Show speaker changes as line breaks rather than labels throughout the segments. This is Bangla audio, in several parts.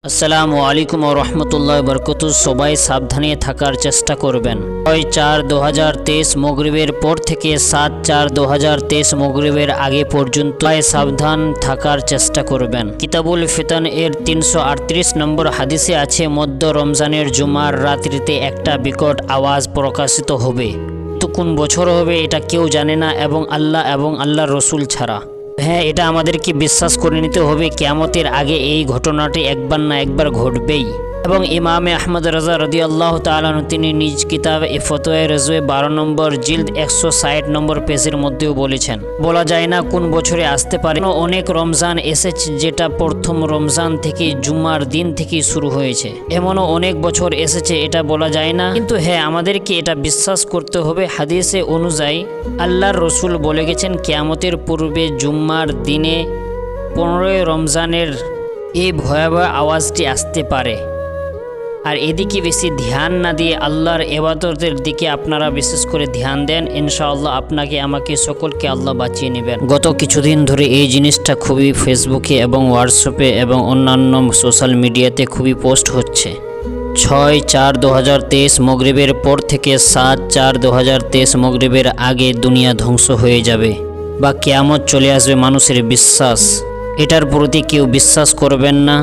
আসসালামু আলাইকুম ওয়া রাহমাতুল্লাহি ওয়া বারাকাতুহু। সবাই সাবধানে থাকার চেষ্টা করবেন। 6/4/2023 মাগরিবের পর থেকে 7/4/2023 মাগরিবের আগে পর্যন্ত সাবধান থাকার চেষ্টা করবেন। কিতাবুল ফিতান এর 338 নম্বর হাদিসে আছে, মধ্য রমজানের জুমার রাত্রিতে একটা বিকট আওয়াজ প্রকাশিত হবে। তো কোন বছর হবে এটা কেউ জানে না, এবং আল্লাহর রসুল ছাড়া। হ্যাঁ, এটা আমাদেরকে বিশ্বাস করে নিতে হবে, কিয়ামতের আগে এই ঘটনাটি একবার না একবার ঘটবেই। এবং ইমামে আহমদ রাজা রাদিয়াল্লাহু তাআলা তিনি নিজ কিতাব ফতোয়া রাজওয়ে 12 নম্বর জিলদ 160 নম্বর পেজের মধ্যেও বলেছেন, বলা যায় না কোন বছরে আসতে পারে। অনেক রমজান এসেছে যেটা প্রথম রমজান থেকে জুমার দিন থেকেই শুরু হয়েছে, এমনও অনেক বছর এসেছে, এটা বলা যায় না। কিন্তু হ্যাঁ, আমাদেরকে এটা বিশ্বাস করতে হবে। হাদিসে অনুযায়ী আল্লাহর রসুল বলে গেছেন, কিয়ামতের পূর্বে জুম্মার দিনে 15 রমজানের এই ভয়াবহ আওয়াজটি আসতে পারে। আর এদিকে বেশি ধ্যান না দিয়ে আল্লাহর ইবাদতের দিকে আপনারা বিশেষ করে ধ্যান দেন, ইনশাআল্লাহ আপনাকে আমাকে সকলকে আল্লাহ বাঁচিয়ে নেবেন। গত কিছুদিন ধরে এই জিনিসটা খুবই ফেসবুকে এবং হোয়াটসঅ্যাপে এবং অন্যান্য সোশ্যাল মিডিয়াতে খুবই পোস্ট হচ্ছে। 6/4/2023 মাগরিবের পর থেকে 7/4/2023 মাগরিবের আগে দুনিয়া ধ্বংস হয়ে যাবে বা কিয়ামত চলে আসবে মানুষের বিশ্বাস। এটার প্রতি কেউ বিশ্বাস করবেন না,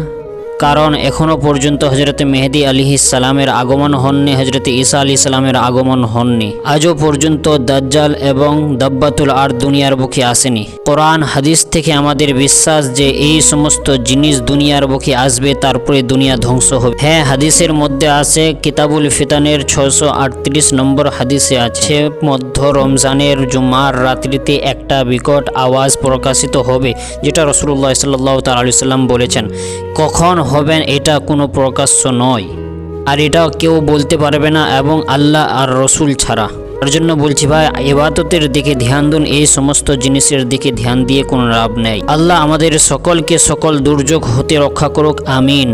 কারণ এখনও পর্যন্ত হজরত মেহেদী আলাইহিস সালামের আগমন হননি, হজরত ঈসা আলাইহিস সালামের আগমন হননি। আজও পর্যন্ত দাজ্জাল এবং দাব্বাতুল আরদ দুনিয়ার বুকে আসেনি। কোরআন হাদিস থেকে আমাদের বিশ্বাস যে এই সমস্ত জিনিস দুনিয়ার বুকে আসবে, তারপরে দুনিয়া ধ্বংস হবে। হ্যাঁ, হাদিসের মধ্যে আছে, কিতাবুল ফিতানের 638 নম্বর হাদিসে আছে, মধ্য রমজানের জুমার রাত্রিতে একটা বিকট আওয়াজ প্রকাশিত হবে, যেটা রাসূলুল্লাহ সাল্লাল্লাহু তাআলা আলাইহি সাল্লাম বলেছেন। কখন হবেন এটা কোনো প্রকাশ্য নয়, আর এটাও কেউ বলতে পারবে না এবং আল্লাহ আর রসুল ছাড়া। তার জন্য বলছি ভাই, ইবাদতের দিকে ধ্যান দিন, এই সমস্ত জিনিসের দিকে ধ্যান দিয়ে কোনো লাভ নেই। আল্লাহ আমাদের সকলকে সকল দুর্যোগ হতে রক্ষা করুক, আমিন।